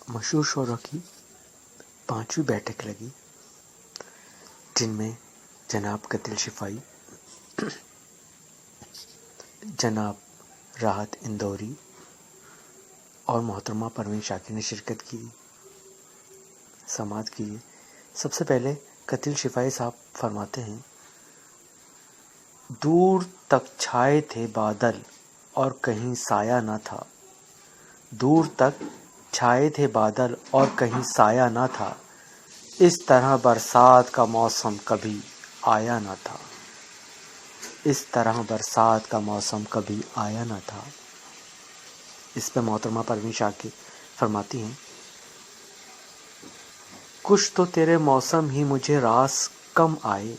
مشہور شعراء کی 5ویں بیٹھک لگی، جن میں جناب قتل شفائی، جناب راحت اندوری اور محترمہ پروین شاکر نے شرکت کی، سماعت کی۔ سب سے پہلے قتل شفائی صاحب فرماتے ہیں، دور تک چھائے تھے بادل اور کہیں سایہ نہ تھا، دور تک چھائے تھے بادل اور کہیں سایہ نہ تھا، اس طرح برسات کا موسم کبھی آیا نہ تھا، اس طرح برسات کا موسم کبھی آیا نہ تھا۔ اس پہ محترمہ پروین شاکر فرماتی ہیں، کچھ تو تیرے موسم ہی مجھے راس کم آئے،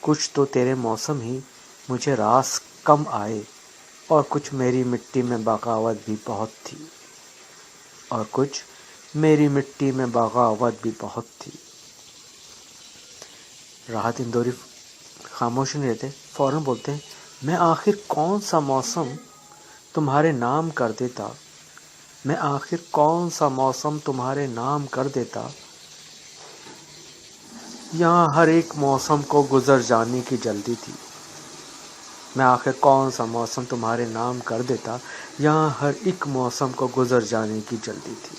کچھ تو تیرے موسم ہی مجھے راس کم آئے، اور کچھ میری مٹی میں بغاوت بھی بہت تھی، اور کچھ میری مٹی میں بغاوت بھی بہت تھی۔ راحت اندوری خاموش نہیں رہتے، فوراً بولتے ہیں، میں آخر کون سا موسم تمہارے نام کر دیتا، میں آخر کون سا موسم تمہارے نام کر دیتا، یہاں ہر ایک موسم کو گزر جانے کی جلدی تھی، میں آخر کون سا موسم تمہارے نام کر دیتا، یہاں ہر ایک موسم کو گزر جانے کی جلدی تھی۔